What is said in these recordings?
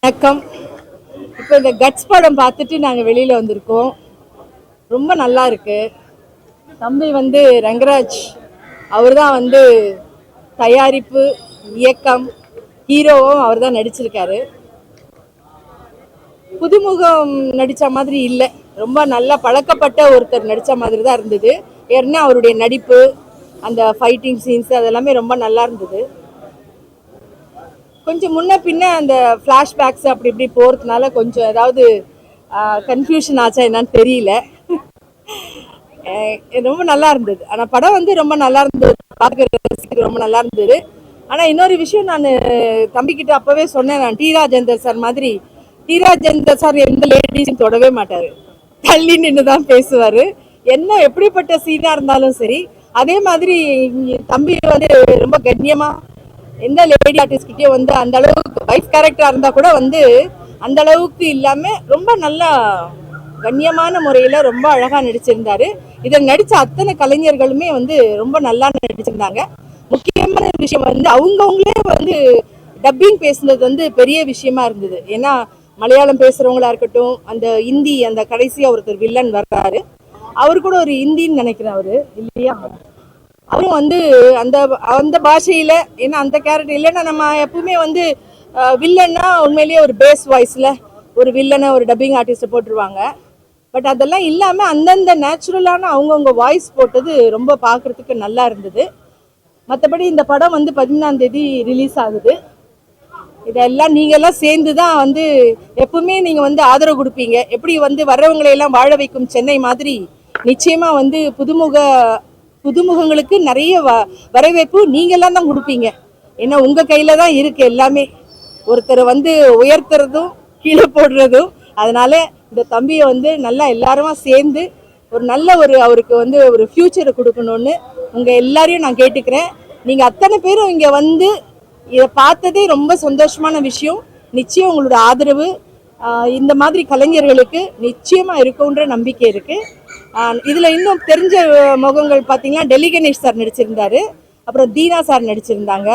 வணக்கம். இப்போ இந்த கட்ஸ் படம் பார்த்துட்டு நாங்கள் வெளியில் வந்திருக்கோம். ரொம்ப நல்லா இருக்கு. தம்பி ரங்கராஜ் அவர் தான் தயாரிப்பு, இயக்கம், ஹீரோவும் அவர் தான் நடிச்சிருக்காரு. புதுமுகம் நடித்த மாதிரி இல்லை, ரொம்ப நல்லா பழக்கப்பட்ட ஒருத்தர் நடித்த மாதிரி தான் இருந்தது. ஏன்னா அவருடைய நடிப்பு, அந்த ஃபைட்டிங் சீன்ஸ் அதெல்லாமே ரொம்ப நல்லா இருந்தது. கொஞ்சம் முன்ன பின்ன அந்த ஃப்ளாஷ்பேக்ஸ் அப்படி இப்படி போகிறதுனால கொஞ்சம் ஏதாவது கன்ஃபியூஷன் ஆச்சா என்னன்னு தெரியல. ரொம்ப நல்லா இருந்தது. ஆனால் படம் ரொம்ப நல்லா இருந்தது, பார்க்குறதுக்கு ரொம்ப நல்லா இருந்தது. ஆனால் இன்னொரு விஷயம் நான் தம்பிக்கிட்ட அப்போவே சொன்னேன், நான் டி ராஜேந்தர் சார் மாதிரி. டி ராஜேந்தர் சார் எந்த லேடிஸும் தொடவே மாட்டார், தள்ளி நின்று தான் பேசுவார். என்ன எப்படிப்பட்ட சீனாக இருந்தாலும் சரி. அதே மாதிரி தம்பி ரொம்ப கண்ணியமாக எந்த லேடி ஆர்டிஸ்ட்கிட்டயும் அந்த அளவுக்கு வைஃப் கேரக்டரா இருந்தா கூட அந்த அளவுக்கு இல்லாம ரொம்ப நல்லா கண்ணியமான முறையில ரொம்ப அழகா நடிச்சிருந்தாரு. இதில் நடிச்ச அத்தனை கலைஞர்களுமே ரொம்ப நல்லா நடிச்சிருந்தாங்க. முக்கியமான விஷயம் அவங்கவுங்களே டப்பிங் பேசுனது பெரிய விஷயமா இருந்தது. ஏன்னா மலையாளம் பேசுறவங்களா இருக்கட்டும், அந்த ஹிந்தி, அந்த கடைசியா ஒருத்தர் வில்லன் வர்றாரு, அவரு கூட ஒரு ஹிந்தின்னு நினைக்கிறேன் அவரு இல்லையா, அவரும் அந்த அந்த பாஷையில, ஏன்னா அந்த கேரக்டர் இல்லைன்னா நம்ம எப்பவுமே வில்லன்னா உண்மையிலேயே ஒரு பேஸ் வாய்ஸ்ல ஒரு வில்லனை ஒரு டப்பிங் ஆர்டிஸ்ட போட்டுருவாங்க. பட் அதெல்லாம் இல்லாம அந்தந்த நேச்சுரலான அவங்கவுங்க வாய்ஸ் போட்டது ரொம்ப பார்க்கறதுக்கு நல்லா இருந்தது. மற்றபடி இந்த படம் 14ஆம் தேதி ரிலீஸ் ஆகுது. இதெல்லாம் நீங்க எல்லாம் சேர்ந்து தான் எப்பவுமே நீங்க ஆதரவு கொடுப்பீங்க. எப்படி வர்றவங்களை எல்லாம் வாழ வைக்கும் சென்னை மாதிரி நிச்சயமா புதுமுகங்களுக்கு நிறைய வரவேற்பு நீங்கெல்லாம் தான் கொடுப்பீங்க. ஏன்னா உங்க கையில தான் இருக்கு எல்லாமே, ஒருத்தர் உயர்த்துறதும் கீழே போடுறதும். அதனால இந்த தம்பியை நல்லா எல்லாருமா சேர்ந்து ஒரு நல்ல அவருக்கு ஒரு ஃபியூச்சரை கொடுக்கணும்னு உங்க எல்லாரையும் நான் கேட்டுக்கிறேன். நீங்க அத்தனை பேரும் இங்க இதை பார்த்ததே ரொம்ப சந்தோஷமான விஷயம். நிச்சயம் உங்களோட ஆதரவு இந்த மாதிரி கலைஞர்களுக்கு நிச்சயமா இருக்கும்ன்ற நம்பிக்கை இருக்கு. இதுல இன்னும் தெரிஞ்ச முகங்கள் பார்த்தீங்கன்னா டெல்லி கணேஷ் சார் நடிச்சிருந்தாரு, அப்புறம் தீனா சார் நடிச்சிருந்தாங்க,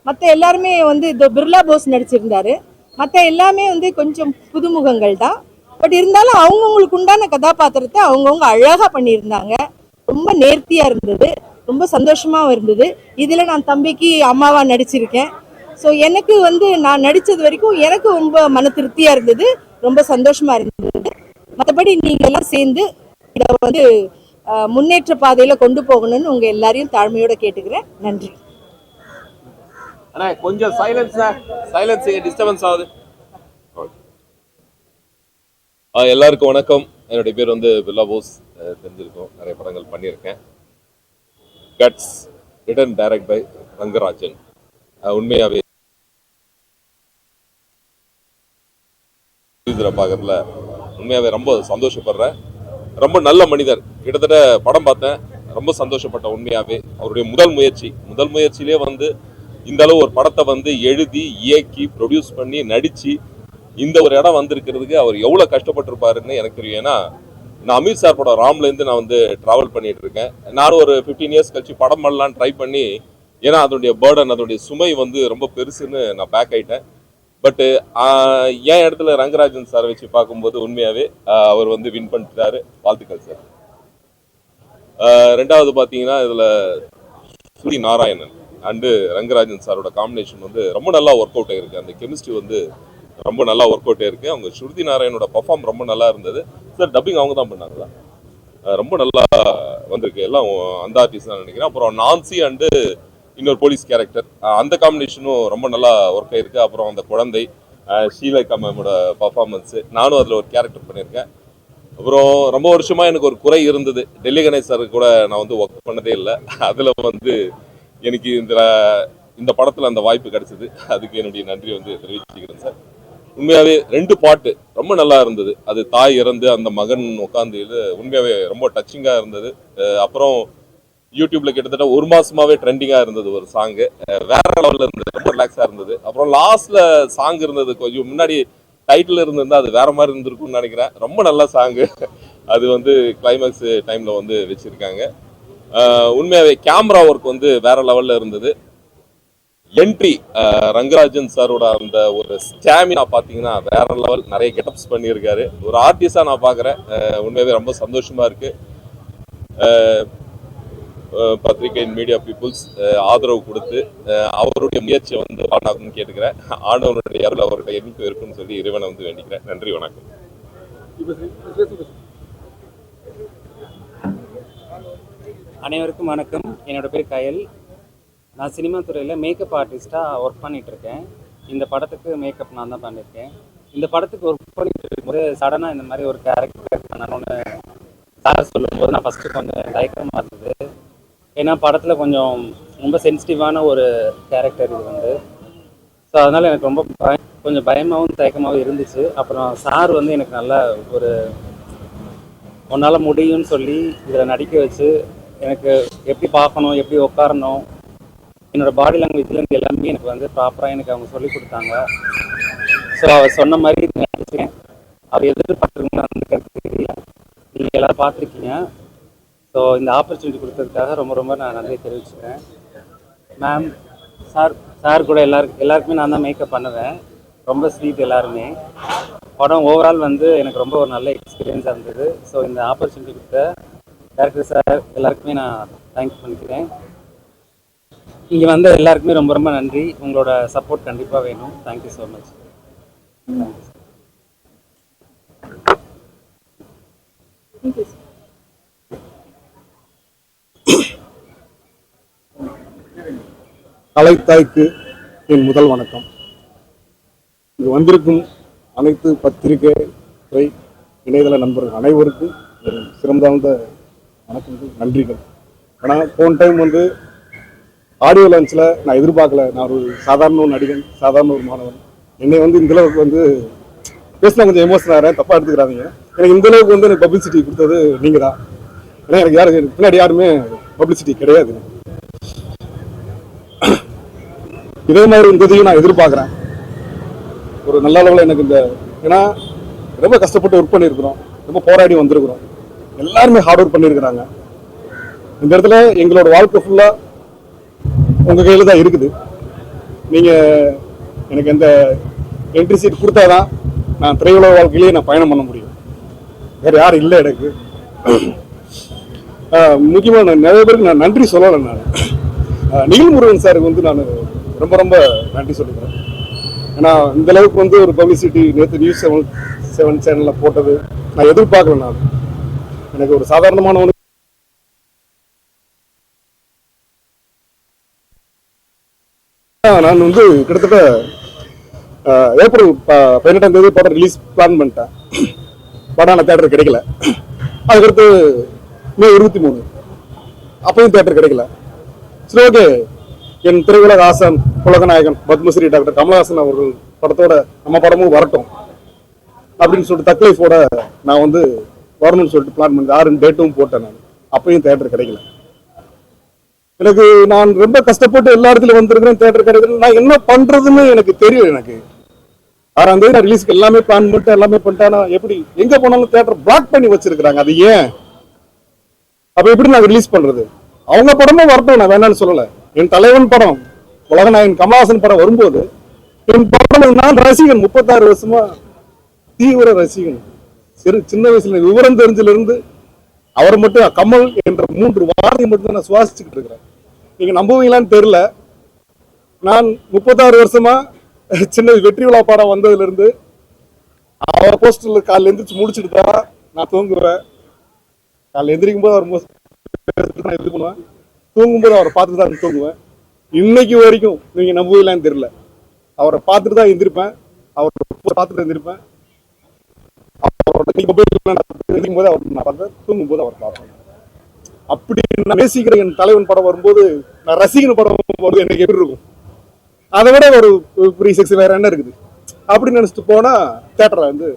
மற்ற எல்லாருமே இந்த பிர்லா போஸ் நடிச்சிருந்தாரு. மற்ற எல்லாமே கொஞ்சம் புதுமுகங்கள் தான். பட் இருந்தாலும் அவங்கவுங்களுக்கு உண்டான கதாபாத்திரத்தை அவங்கவுங்க அழகா பண்ணியிருந்தாங்க. ரொம்ப நேர்த்தியா இருந்தது, ரொம்ப சந்தோஷமாவும் இருந்தது. இதுல நான் தம்பிக்கு அம்மாவா நடிச்சிருக்கேன். ஸோ எனக்கு நான் நடிச்சது வரைக்கும் எனக்கு ரொம்ப மன திருப்தியா இருந்தது, ரொம்ப சந்தோஷமா இருந்தது. மற்றபடி நீங்க எல்லாம் சேர்ந்து இதை முன்னேற்ற பாதையில கொண்டு போகணும்னு உங்க எல்லாரையும் தாழ்மையோட கேட்டுக்கிறேன். நன்றி. கொஞ்சம் சைலன்ஸ் டிஸ்டர்பன்ஸ் ஆகுது. எல்லாருக்கும் வணக்கம். என்னுடைய பேர் பிர்லா போஸ். தெரிஞ்சிருக்கும், நிறைய படங்கள் பண்ணியிருக்கேன். Guts written direct by Rangarajan. உண்மையாவே பார்க்கறதுல உண்மையாவே ரொம்ப சந்தோஷப்படுறேன். ரொம்ப நல்ல மனிதர். கிட்டத்தட்ட படம் பார்த்தேன், ரொம்ப சந்தோஷப்பட்டேன். உண்மையாவே அவருடைய முதல் முயற்சியிலே இந்த அளவு ஒரு படத்தை எழுதி இயக்கி ப்ரொடியூஸ் பண்ணி நடிச்சு இந்த ஒரு இடம் வந்திருக்கிறதுக்கு அவர் எவ்வளவு கஷ்டப்பட்டிருப்பாருன்னு எனக்கு தெரியும். ஏன்னா நான் அமீர் சார் படம் ராம்லேருந்து நான் டிராவல் பண்ணிட்டு இருக்கேன். நானும் ஒரு 15 இயர்ஸ் கழிச்சு படம் பண்ணலான்னு ட்ரை பண்ணி, ஏன்னா அதனுடைய பேர்டன், அதனுடைய சுமை ரொம்ப பெருசுன்னு நான் பேக் ஆயிட்டேன். பட்டு என் இடத்துல ரங்கராஜன் சார் வச்சு பார்க்கும்போது உண்மையாவே அவர் வின் பண்ணிட்டாரு. வாழ்த்துக்கள் சார். ரெண்டாவது பார்த்தீங்கன்னா இதுல சுருதி நாராயணன் அண்டு ரங்கராஜன் சாரோட காம்பினேஷன் ரொம்ப நல்லா ஒர்க் அவுட் ஆயிருக்கு. அந்த கெமிஸ்ட்ரி ரொம்ப நல்லா ஒர்க் அவுட் ஆயிருக்கு. அவங்க சுருதி நாராயணோட பர்ஃபார்ம் ரொம்ப நல்லா இருந்தது சார். டப்பிங் அவங்க தான் பண்ணாங்களா, ரொம்ப நல்லா வந்திருக்கு. எல்லாம் அந்த ஆர்டிஸ்ட் தான் நினைக்கிறேன். அப்புறம் நான்சி அண்டு இன்னொரு போலீஸ் கேரக்டர், அந்த காம்பினேஷனும் ரொம்ப நல்லா ஒர்க் ஆயிருக்கு. அப்புறம் அந்த குழந்தை ஷீலா மேமோட பர்ஃபார்மன்ஸு, நானும் அதில் ஒரு கேரக்டர் பண்ணியிருக்கேன். அப்புறம் ரொம்ப வருஷமா எனக்கு ஒரு குறை இருந்தது, டெல்லி கணேஷ் சார் கூட நான் ஒர்க் பண்ணதே இல்லை. அதில் எனக்கு இந்த படத்தில் அந்த வாய்ப்பு கிடைச்சது, அதுக்கு என்னுடைய நன்றி தெரிவிச்சுக்கிறேன் சார். உண்மையாவே 2 பாட்டு ரொம்ப நல்லா இருந்தது. அது தாய் இறந்து அந்த மகன் உட்காந்து உண்மையாவே ரொம்ப டச்சிங்காக இருந்தது. அப்புறம் யூடியூப்ல கிட்டத்தட்ட 1 மாசமாவே ட்ரெண்டிங்கா இருந்தது ஒரு சாங்கு, வேற லெவல்ல இருந்தது, ரொம்ப ரிலாக்ஸா இருந்தது. அப்புறம் லாஸ்ட்ல சாங் இருந்தது, கொஞ்சம் முன்னாடி டைட்டில் இருந்திருந்தா அது வேற மாதிரி இருந்திருக்கும்னு நினைக்கிறேன். ரொம்ப நல்ல சாங்கு அது கிளைமேக்ஸ் டைம்ல வச்சிருக்காங்க. உண்மையாவே கேமரா ஒர்க் வேற லெவல்ல இருந்தது. என்ட்ரி ரங்கராஜன் சாரோட அந்த ஒரு ஸ்டாமினா பார்த்தீங்கன்னா வேற லெவல். நிறைய கெட்டப்ஸ் பண்ணியிருக்காரு. ஒரு ஆர்டிஸ்டாக நான் பார்க்குறேன். உண்மையாகவே ரொம்ப சந்தோஷமா இருக்கு. பத்திரிகை மீடியா பீப்புள்ஸ் ஆதரவு கொடுத்து அவருடைய முயற்சியை வந்து பாராட்டணும்னு கேட்டுக்கிறேன். ஆண்டவனுடைய அருள் அவருடைய எண்ணிக்கை இருக்குன்னு சொல்லி இறைவனை வந்து வேண்டிக்கிறேன். நன்றி, வணக்கம். அனைவருக்கும் வணக்கம். என்னோட பேர் கயல். நான் சினிமா துறையில் மேக்கப் ஆர்டிஸ்டாக ஒர்க் பண்ணிகிட்ருக்கேன். இந்த படத்துக்கு மேக்கப் நான் தான் பண்ணியிருக்கேன். இந்த படத்துக்கு ஒர்க் பண்ணிட்டு இருக்கும்போது சடனாக இந்த மாதிரி ஒரு கேரக்டர் பண்ணணும்னு சார் சொல்லும்போது நான் ஃபஸ்ட்டு கொஞ்சம் தயக்கமாக இருந்தது. ஏன்னா படத்தில் கொஞ்சம் ரொம்ப சென்சிட்டிவான ஒரு கேரக்டர் இது வந்து. ஸோ அதனால் எனக்கு ரொம்ப கொஞ்சம் பயமாகவும் தயக்கமாகவும் இருந்துச்சு. அப்புறம் சார் வந்து எனக்கு நல்லா ஒரு உன்னால் முடியும்னு சொல்லி இதில் நடிக்க வச்சு எனக்கு எப்படி பார்க்கணும், எப்படி உட்காரணும், என்னோடய பாடி லாங்குவேஜ்லேருந்து எல்லாமே எனக்கு வந்து ப்ராப்பராக எனக்கு அவங்க சொல்லி கொடுத்தாங்க. ஸோ அவர் சொன்ன மாதிரி நினச்சேன். அவர் எதிர்பார்த்துருங்கன்னா அந்த கருத்து தெரியல. நீங்கள் எல்லோரும் பார்த்துருக்கீங்க. ஸோ இந்த ஆப்பர்ச்சுனிட்டி கொடுத்ததுக்காக ரொம்ப ரொம்ப நான் நன்றி தெரிவிச்சுக்கிறேன். மேம், சார் கூட எல்லாருக்குமே நான் தான் மேக்கப் பண்ணுவேன். ரொம்ப ஸ்வீட் எல்லாருமே. படம் ஓவரால் வந்து எனக்கு ரொம்ப ஒரு நல்ல எக்ஸ்பீரியன்ஸாக இருந்தது. ஸோ இந்த ஆப்பர்ச்சுனிட்டி கொடுத்த டேரக்டர் சார் எல்லாருக்குமே நான் தேங்க்ஸ் பண்ணிக்கிறேன். இங்கே வந்த எல்லாருக்குமே ரொம்ப ரொம்ப நன்றி. உங்களோட சப்போர்ட் கண்டிப்பாக வேணும். Thank you so much. கலைத்தாய்க்கு என் முதல் வணக்கம். இங்கு வந்திருக்கும் அனைத்து பத்திரிகை துறை இணையதள நண்பர்கள் அனைவருக்கும் ஒரு சிறந்தாழ்ந்த வணக்கங்கள், நன்றிகள். ஆனால் போன டைம் வந்து ஆடியோ லான்ச்சில் நான் எதிர்பார்க்கல. நான் ஒரு சாதாரண ஒரு நடிகன், சாதாரண ஒரு மாணவன். என்னை வந்து இந்தளவுக்கு வந்து பேசினா கொஞ்சம் எமோஷன் ஆகிறேன், தப்பாக எடுத்துக்கிறாதீங்க. எனக்கு இந்தளவுக்கு வந்து எனக்கு பப்ளிசிட்டி கொடுத்தது நீங்கள் தான். ஏன்னா எனக்கு யாரும் பின்னாடி யாருமே பப்ளிசிட்டி கிடையாது. இதே மாதிரி இருந்ததையும் நான் எதிர்பார்க்குறேன். ஒரு நல்ல அளவில் எனக்கு இந்த, ஏன்னா ரொம்ப கஷ்டப்பட்டு ஒர்க் பண்ணியிருக்கிறோம், ரொம்ப போராடி வந்திருக்கிறோம். எல்லாருமே ஹார்ட் ஒர்க் பண்ணியிருக்கிறாங்க. இந்த இடத்துல எங்களோட வாழ்க்கை ஃபுல்லாக உங்கள் கையில் தான் இருக்குது. நீங்கள் எனக்கு எந்த என்ட்ரி சீட் கொடுத்தாதான் நான் திரையுலக வாழ்க்கையிலேயே நான் பயணம் பண்ண முடியும். வேறு யாரும் இல்லை எனக்கு. முக்கியமாக நான் நிறைய பேருக்கு நான் நன்றி சொல்லலை. நான் நிகழ்முருகன் சாருக்கு வந்து நான் ரொம்ப ரொம்ப நன்றி சொல்லிக்கிறேன். ஏன்னா இந்த அளவுக்கு வந்து ஒரு பப்ளிசிட்டி நேற்று நியூஸ் 7 சேனலில் போட்டது நான் எதிர்பார்க்கல. நான் எனக்கு ஒரு சாதாரணமான நான் வந்து கிட்டத்தட்ட ஏப்ரல் 18ஆம் தேதி படம் ரிலீஸ் பிளான் பண்ணிட்டேன். படம் நான் தேட்டர் கிடைக்கல. அதுக்கடுத்து மே 23 அப்பயும் தேட்டர் கிடைக்கல. சரி, ஓகே, என் திரையுலக ஆசான் உலகநாயகன் பத்மஸ்ரீ டாக்டர் கமலஹாசன் அவர்கள் படத்தோட நம்ம படமும் வரட்டும் அப்படின்னு சொல்லிட்டு தக்லைஃபோட நான் வந்து வரணும்னு சொல்லிட்டு பிளான் பண்ணி 6 டேட்டும் போட்டேன். நான் அப்பயும் தேட்டர் கிடைக்கல. எனக்கு நான் ரொம்ப கஷ்டப்பட்டு எல்லா இடத்துலையும் வந்திருக்கிறேன், தேட்டர் கிடைக்கல. நான் என்ன பண்றதுன்னு எனக்கு தெரியும். எனக்கு 6ஆம் தேதி நான் ரிலீஸ்க்கு எல்லாமே பிளான் பண்ணிட்டு எல்லாமே பண்ணிட்டேன். எப்படி எங்க போனாலும் தேட்டர் பிளாக் பண்ணி வச்சிருக்கிறாங்க. அது ஏன்? அப்ப எப்படி நான் ரிலீஸ் பண்றது? அவங்க படமும் வரட்டும், நான் வேணான்னு சொல்லல. என் தலைவன் படம், உலகநாயகன் கமலஹாசன் படம் வரும்போது என் படம் நான் ரசிகன், 36 வருஷமா தீவிர ரசிகன். சின்ன வயசுல விவரம் தெரிஞ்சதுல இருந்து அவர் மட்டும் கமல் என்ற 3 வார்த்தையை மட்டும் நான் சுவாசிச்சுக்கிட்டு இருக்கிறேன். நீங்க நம்புவீங்களான்னு தெரியல. நான் 36 வருஷமா சின்ன வெற்றி விழா படம் வந்ததுல இருந்து அவர் போஸ்டர்ல காலைல எந்திரிச்சு முடிச்சுட்டு தான் நான் தூங்குவேன். காலைல எந்திரிக்கும் போது அவர் இது பண்ணுவேன், தூங்கும்போது அவரை பார்த்துட்டு தான் தூங்குவேன். இன்னைக்கு வரைக்கும் நீங்க நம்புவீங்களான்னு தெரியல, அவரை பார்த்துட்டு தான் எந்திரிப்பேன், அவரை பார்த்துட்டு எந்திரிப்பேன். அவரோட போது அவர் நான் பார்ப்பேன், தூங்கும் போது அவர் பார்ப்பேன். அப்படி நான் நேசிக்கிற என் தலைவன் படம் வரும்போது, நான் ரசிகன் படம் வரும்போது எனக்கு எப்படி இருக்கும்? அதை விட ஒரு ஃப்ரீ செக்ஸ் வேற என்ன இருக்குது அப்படின்னு நினைச்சிட்டு போனா தியேட்டரை வந்து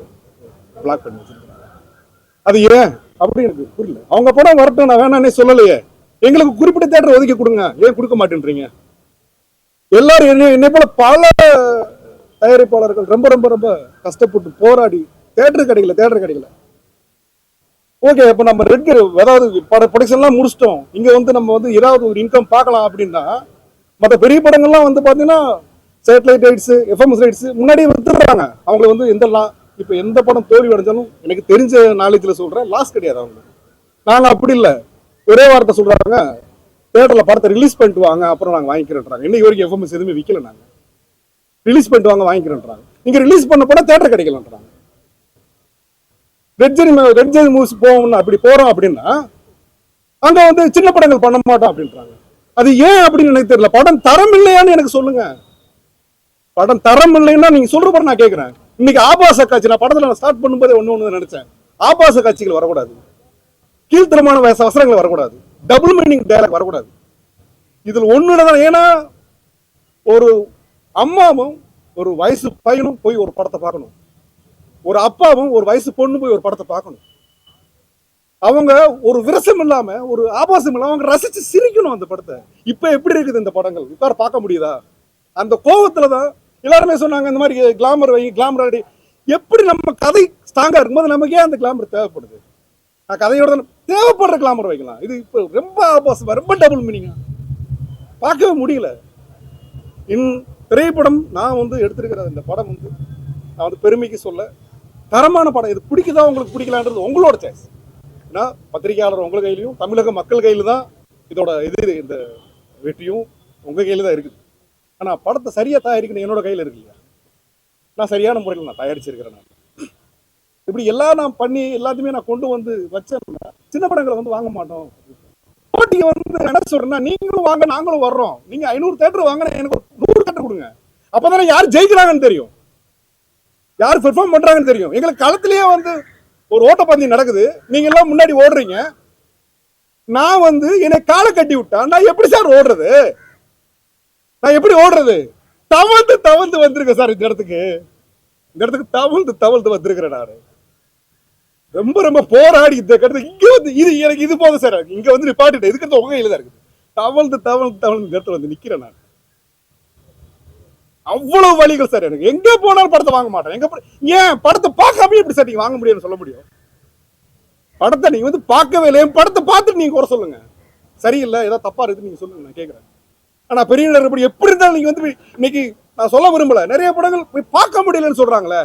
பிளாக் பண்ணி வச்சிருக்காங்க. அது ஏன் அப்படி எனக்கு புரியல. அவங்க படம் வரட்டும், நான் வேணானே சொல்லலையே. எங்களுக்கு குறிப்பிட்ட தியேட்டர் ஒதுக்கி கொடுங்க, ஏன் கொடுக்க மாட்டேன்றீங்க? எல்லாரும் என்னை போல பல தயாரிப்பாளர்கள் ரொம்ப ரொம்ப ரொம்ப கஷ்டப்பட்டு போராடி தியேட்டர் கிடைக்கல. ஓகே, அப்ப நம்ம ரெட் ஏதாவது ப்ரொடக்ஷன்லாம் முடிச்சிட்டோம், இங்க வந்து நம்ம வந்து ஏதாவது ஒரு இன்கம் பார்க்கலாம் அப்படின்னா மற்ற பெரிய படங்கள்லாம் வந்து பார்த்தீங்கன்னா சேட்டலைட் ரைட்ஸு எஃப்எம்எஸ் ரைட்ஸு முன்னாடியே வித்துடுறாங்க. அவங்களை வந்து இப்போ எந்த படம் தோல்வி அடைஞ்சாலும் எனக்கு தெரிஞ்ச நாலேஜில் சொல்கிறேன், லாஸ் கிடையாது அவங்களுக்கு. நாங்கள் அப்படி இல்லை, ஒரே வார்த்தை சொல்கிறாங்க, தேட்டரில் படத்தை ரிலீஸ் பண்ணிட்டு வாங்க அப்புறம் நாங்கள் வாங்கிக்கிறோன்றாங்க. இன்னைக்கு வரைக்கும் எஃப்எம்எஸ் எதுவுமே விற்கல. நாங்கள் ரிலீஸ் பண்ணிட்டு வாங்க வாங்கிக்கிறோன்றாங்க. இங்கே ரிலீஸ் பண்ண படம் தேட்டர் கிடைக்கலன்றாங்க. ரெட் ஜெரி மூவிஸ் போகணும், அப்படி போகிறோம் அப்படின்னா அங்கே வந்து சின்ன படங்கள் பண்ண மாட்டோம் அப்படின்றாங்க. அது ஏன் அப்படின்னு எனக்கு தெரியல. படம் தரம் இல்லையான்னு எனக்கு சொல்லுங்க. படம் தரம் இல்லைன்னா நீங்க சொல்ற படம் நான் கேட்கிறேன். இன்னைக்கு ஆபாச காட்சி, நான் படத்துல நான் ஸ்டார்ட் பண்ணும்போதே ஒண்ணு நினைச்சேன், ஆபாச காட்சிகள் வரக்கூடாது, கீழ்த்தரமான வசனங்கள் வரக்கூடாது, டபுள் மீனிங் டயலாக் வரக்கூடாது. இதுல ஒண்ணுதான். ஏன்னா ஒரு அம்மாவும் ஒரு வயசு பையனும் போய் ஒரு படத்தை பார்க்கணும், ஒரு அப்பாவும் ஒரு வயசு பொண்ணு போய் ஒரு படத்தை பார்க்கணும். அவங்க ஒரு விரசம் இல்லாம ஒரு ஆபாசம் இல்லாம அவங்க ரசிச்சு சிரிக்கணும் அந்த படத்தை. இப்ப எப்படி இருக்குது இந்த படங்கள்? இப்ப பார்க்க முடியுதா? அந்த கோபத்துலதான் எல்லாருமே சொன்னாங்க இந்த மாதிரி கிளாமர் வை, கிளாமர் அடி. எப்படி நம்ம கதை ஸ்ட்ராங்கா இருக்கும்போது நமக்கு ஏன் அந்த கிளாமர் தேவைப்படுது? நான் கதையோட தேவைப்படுற கிளாமர் வைக்கலாம். இது இப்ப ரொம்ப ஆபாசமா, ரொம்ப டபுள் மீனிங்கா பார்க்கவே முடியல. திரைப்படம் நான் வந்து எடுத்திருக்கிற இந்த படம் வந்து நான் வந்து பெருமைக்கு சொல்ல, தரமான படம். இது பிடிக்குதா உங்களுக்கு பிடிக்கலான்றது உங்களோட சாய்ஸ். ஏன்னா பத்திரிகையாளர் உங்கள் கையிலையும் தமிழக மக்கள் கையில தான் இதோட இந்த வெற்றியும் உங்க கையில தான் இருக்குது. ஆனா படத்தை சரியா தயாரிக்கணும் என்னோட கையில இருக்கு இல்லையா? நான் சரியான முறையில் நான் தயாரிச்சிருக்கிறேன். நான் இப்படி எல்லாம் நான் பண்ணி எல்லாத்தையுமே நான் கொண்டு வந்து வச்சேன். சின்ன படங்களை வந்து வாங்க மாட்டோம். போட்டியை வந்து என்ன சொல்றேன்னா, நீங்களும் வாங்க நாங்களும் வர்றோம். நீங்க 500 தேட்டர் வாங்க, எனக்கு 100 தேட்டர் கொடுங்க. அப்பதானே யார் ஜெயிக்கிறாங்கன்னு தெரியும், யார் பெர்ஃபார்ம் பண்றாங்கன்னு தெரியும். எங்களுக்கு களத்திலேயே வந்து ஒரு ஓட்டப்பந்தயம் நடக்குது, நீங்க எல்லாம் முன்னாடி ஓடுறீங்க, நான் வந்து என்னை காலை கட்டி விட்டா நான் எப்படி சார் ஓடுறது? நான் எப்படி ஓடுறது? தவழ்ந்து வந்திருக்கேன் சார். இந்த இடத்துக்கு தவழ்ந்து வந்திருக்கிறேன். நான் ரொம்ப ரொம்ப போராடி இந்த கருத்து இங்க வந்து எனக்கு இது போதும் சார், இங்க வந்து நிப்பாட்டிட்டேன். இதுக்கு உங்க கையில தான் இருக்குது. தவழ்ந்து இந்த இடத்துல வந்து நிக்கிறேன். நான் அவ்வளவு வழிகள் சார். எனக்கு எங்க போனாலும் படத்தை வாங்க மாட்டேன். ஏன் படத்தை பார்க்காம எப்படி சார் நீங்க வாங்க முடியும்னு சொல்ல முடியும்? படத்தை நீங்க வந்து பார்க்கவே இல்லை, படத்தை பார்த்துட்டு நீங்க குறை சொல்லுங்க, சரியில்லை ஏதாவது தப்பா இருக்குன்னு நீங்க சொல்லுங்க, நான் கேட்கிறேன். ஆனா பெரிய எப்படி இருந்தாலும் நீங்க வந்து இன்னைக்கு நான் சொல்ல விரும்பல, நிறைய படங்கள் போய் பார்க்க முடியலன்னு சொல்றாங்களே.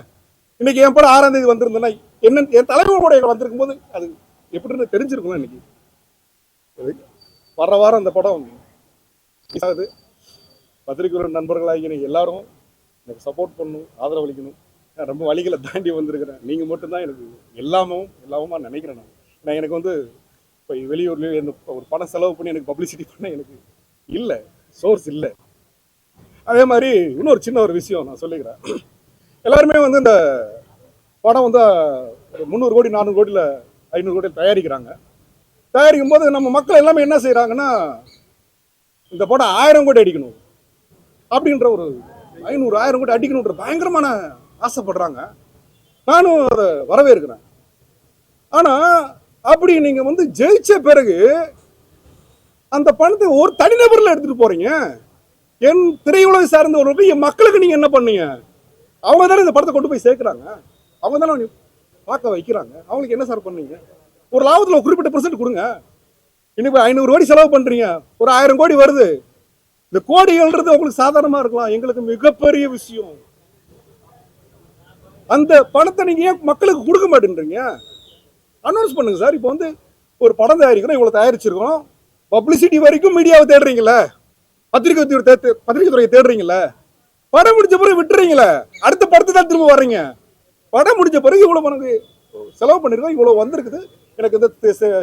இன்னைக்கு என் படம் 6ஆம் தேதி வந்திருந்தேன்னா என்ன என் தலைவர் கூட வந்திருக்கும் போது அது எப்படின்னு தெரிஞ்சிருக்கும். இன்னைக்கு வர வாரம் அந்த படம் ஆகுது. பத்திரிகை நண்பர்களாகி எல்லாரும் எனக்கு சப்போர்ட் பண்ணணும், ஆதரவளிக்கணும். நான் ரொம்ப வழிகளை தாண்டி வந்திருக்கிறேன். நீங்கள் மட்டும்தான் எனக்கு எல்லாமுமா நினைக்கிறேன். நான் எனக்கு வந்து இப்போ வெளியூர்லேயும் இந்த ஒரு பணம் செலவு பண்ணி எனக்கு பப்ளிசிட்டி பண்ண எனக்கு இல்லை, சோர்ஸ் இல்லை. அதே மாதிரி இன்னொரு சின்ன ஒரு விஷயம் நான் சொல்லிக்கிறேன். எல்லாருமே வந்து இந்த படம் வந்து 300 கோடி 400 கோடியில் 500 கோடியில் தயாரிக்கிறாங்க. தயாரிக்கும் போது நம்ம மக்கள் எல்லாமே என்ன செய்கிறாங்கன்னா, இந்த படம் 1000 கோடி அடிக்கணும் அப்படின்ற ஒரு 500-1000 கோடி அடிக்கணுன்ற பயங்கரமான ஆசைப்படுறாங்க. நானும் அதை வரவேற்கிறேன். ஆனால் அப்படி நீங்கள் வந்து ஜெயிச்ச பிறகு அந்த பணத்தை ஒரு தனிநபரில் எடுத்துகிட்டு போகிறீங்க. என் திரையுலக சார்ந்தவர்களுக்கு, என் மக்களுக்கு நீங்கள் என்ன பண்ணீங்க? அவங்க தானே இந்த படத்தை கொண்டு போய் சேர்க்குறாங்க, அவங்க தானே பார்க்க வைக்கிறாங்க. அவங்களுக்கு என்ன சார் பண்ணீங்க? ஒரு லாபத்தில் ஒரு குறிப்பிட்ட % கொடுங்க. இன்னைக்கு 500 கோடி செலவு பண்ணுறீங்க, ஒரு 1000 கோடி வருது. இந்த கோடிகள்ன்றது உங்களுக்கு சாதாரணமாக இருக்கலாம், எங்களுக்கு மிகப்பெரிய விஷயம். அந்த பணத்தை நீங்கள் ஏன் மக்களுக்கு கொடுக்க மாட்டேன்றீங்க? அனௌன்ஸ் பண்ணுங்க சார். இப்போ வந்து ஒரு படம் தயாரிக்கிறோம், இவ்வளோ தயாரிச்சிருக்கோம், பப்ளிசிட்டி வரைக்கும் மீடியாவை தேடுறீங்களே, பத்திரிகை துறையை தேடுறீங்களே, படம் முடிஞ்ச பிறகு விட்டுறீங்களே, அடுத்த படத்தை தான் திரும்ப வர்றீங்க. படம் முடிஞ்ச பிறகு இவ்வளோ எனக்கு செலவு பண்ணியிருக்கோம், இவ்வளோ வந்திருக்குது. எனக்கு இந்த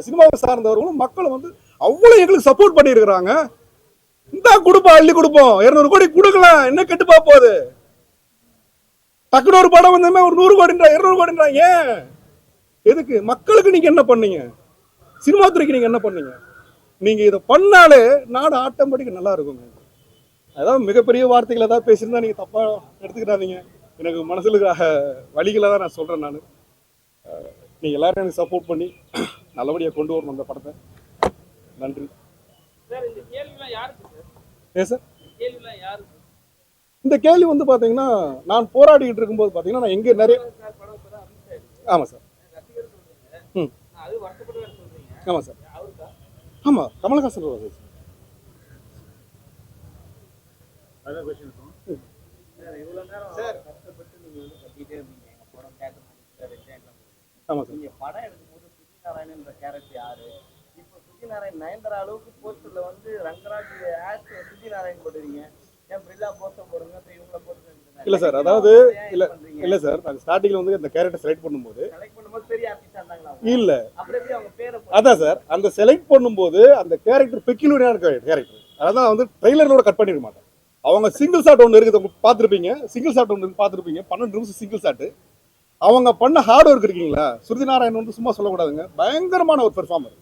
சினிமாவை சார்ந்தவர்களும் மக்களும் வந்து அவ்வளோ எங்களுக்கு சப்போர்ட் பண்ணியிருக்கிறாங்க. இந்த கொடுப்போம், அள்ளி கொடுப்போம், 200 கோடி கொடுக்கலாம், என்ன கெட்டுப்பா போகுது? டக்குனு ஒரு படம் வந்தமே ஒரு 100 கோடின்றா 200 கோடின்றா. ஏன்? எதுக்கு? மக்களுக்கு நீங்க என்ன பண்ணீங்க? சினிமா துறைக்கு நீங்க என்ன பண்ணீங்க? நீங்க இதை பண்ணாலே நாடு ஆட்டோமேட்டிக் நல்லா இருக்குங்க. அதாவது மிகப்பெரிய வார்த்தைகள் ஏதாவது பேசியிருந்தா நீங்க தப்பா எடுத்துக்கிறாதீங்க. எனக்கு மனசுல வழிகளை தான் நான் சொல்றேன். நான் நீங்க எல்லாரும் எனக்கு சப்போர்ட் பண்ணி நல்லபடியாக கொண்டு வரணும் அந்த படத்தை. நன்றி. இந்த கேள்வி வந்து பாத்தீங்கன்னா, நான் போராடிக்கிட்டு இருக்கும்போது பாத்தீங்கன்னா, நான் எங்க நிறைய ஆமா சார் ஆமா சார் ஆமா கமலஹாசன் ஆமா சார். நீங்க படம் எடுக்கும்போது சுஜி நாராயணன்ற கேரக்டர் யாரு? இப்போ சுஜி நாராயண் நயன்தாரா அளவுக்கு போஸ்டர்ல வந்து ரங்கராஜ் ஆஸ் சுஜி நாராயண் போடுறீங்க, ஏன் பிரில்லா போஸ்டர் போடுங்க, இப்போ இவங்கள போட்டு இல்ல சார், அதாவது இல்ல சார், நாங்க ஸ்டார்டிங்ல வந்து அந்த கேரக்டர் செலக்ட் பண்ணும்போது செலக்ட் பண்ணும்போது பெரிய ஆர்டிஸ்டா இருந்தாங்களா? இல்ல, அப்புறம் எப்படி அவங்க பேரை அதான் சார், அந்த செலக்ட் பண்ணும்போது அந்த கேரக்டர் பெக்யூலரியான கேரக்டர், அதான் வந்து ட்ரெய்லரோட கட் பண்ணிருக்க மாட்டேன். அவங்க சிங்கிள் ஷாட் ஒன்று இருக்குது, பார்த்துருப்பீங்க. சிங்கிள் ஷாட் ஒன்று பார்த்துருப்பீங்க, 12 நிமிஷம் சிங்கிள் ஷாட். அவங்க பண்ண ஹார்ட் ஒர்க் இருக்கீங்களா, ஸ்ருதி நாராயணன் வந்து சும்மா சொல்லக்கூடாதுங்க, பயங்கரமான ஒரு பெர்ஃபார்மர்.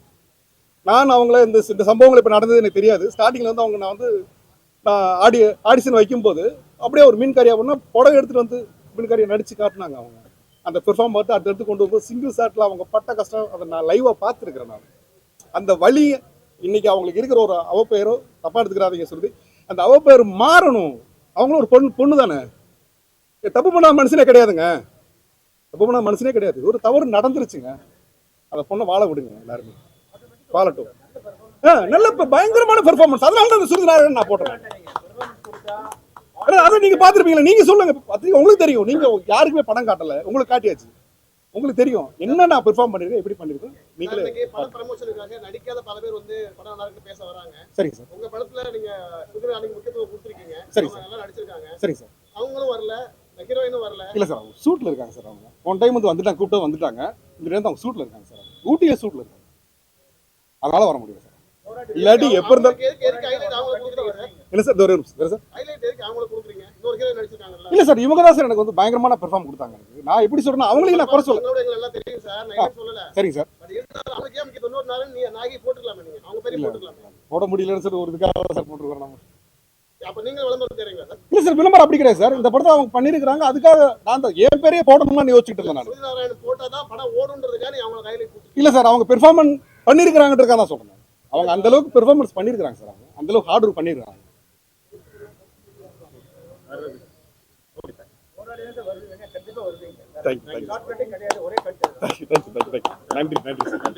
நான் அவங்கள இந்த சம்பவங்கள் இப்போ நடந்தது எனக்கு தெரியாது. ஸ்டார்டிங்ல வந்து அவங்க நான் ஆடிஷன் வைக்கும்போது அப்படியே ஒரு மீன்காரியா பண்ணா புடவை எடுத்துட்டு வந்து மீன்காரியை நடிச்சு காட்டினாங்க. அவங்க அந்த பெர்ஃபார்ம் பார்த்து அடுத்து கொண்டு வந்து சிங்கிள் ஷாட்ல அவங்க பட்ட கஷ்டம் அதை நான் லைவா பார்த்துருக்கிறேன். நான் அந்த வழி இன்னைக்கு அவங்களுக்கு இருக்கிற ஒரு அவப்பெயரோ தப்பா எடுத்துக்கிறாதீங்க சொல்லுது, அந்த அவப்பெயர் மாறணும். அவங்களும் ஒரு பொண்ணு தானே, தப்பு பண்ண மனுஷனே கிடையாதுங்க, தப்பு பண்ண மனுஷனே கிடையாது. ஒரு தவறு நடந்துருச்சுங்க, அந்த பொண்ணை வாழ விடுங்க, எல்லாருமே வாழட்டும். நல்ல பயங்கரமான பெர்ஃபார்மன்ஸ், அதனால தான் ஸ்ருதி நாராயணன் நான் போட்டேன். அதை நீங்க பாத்துருப்பீங்களா, நீங்க சொல்லுங்க, உங்களுக்கு தெரியும். நீங்க யாருக்குமே படம் காட்டல, உங்களுக்கு காட்டியாச்சு, உங்களுக்கு தெரியும் என்ன நான் பெர்ஃபார்ம் பண்ணிருக்கேன், எப்படி பண்ணிருக்கேன். நீங்களே படம் ப்ரமோஷனுக்காக நடிக்காத பல பேர் வந்து படம் நல்லா இருக்கு பேச வராங்க. சரிங்க சார். உங்க படத்துல நீங்க சுஜி நாராயண் முக்கியத்துவம் கொடுத்துருக்கீங்க, சரி அவங்க நல்லா நடிச்சிருக்காங்க. சரிங்க சார். அவங்களும் வரல, ஹீரோயினும் வரல. இல்ல சார், அவங்க சூட்ல இருக்காங்க சார். அவங்க ஒன் டைம் வந்து வந்துட்டாங்க, கூப்பிட்டு வந்துட்டாங்க. இந்த நேரத்தில் அவங்க சூட்ல இருக்காங்க சார், ஊட்டியே சூட்ல இருக்காங்க, அதனால வர முடியும் சார். இல்லாட்டி எப்ப இருந்தாலும் இல்ல சார், இல்ல சார், இவங்க தான் சார் எனக்கு வந்து பயங்கரமான பெர்ஃபார்ம் கொடுத்தாங்க. எனக்கு நான் எப்படி சொல்றேன், அவங்களுக்கு நான் குறை சொல்ல. சரிங்க சார். போட முடியலன்னு சார், ஒரு இதுக்காக சார் போட்டுருக்கோம் நம்ம. இல்ல சார், விளம்பரம் அப்படி கிடையாது சார். இந்த படத்தை அவங்க பண்ணிருக்காங்க, அதுக்காக நான் தான் என் பேரையே போடணும்னு யோசிச்சுட்டு இருந்தேன் நான். இல்ல சார், அவங்க பெர்ஃபார்மன்ஸ் பண்ணிருக்காங்கன்றதுக்காக தான் சொல்றேன். அவங்க அந்த அளவுக்கு பெர்ஃபார்மன்ஸ் பண்ணிருக்காங்க சார், அவங்க அந்த அளவுக்கு ஹார்ட் ஒர்க் பண்ணிருக்காங்க. நன்றி நன்றி.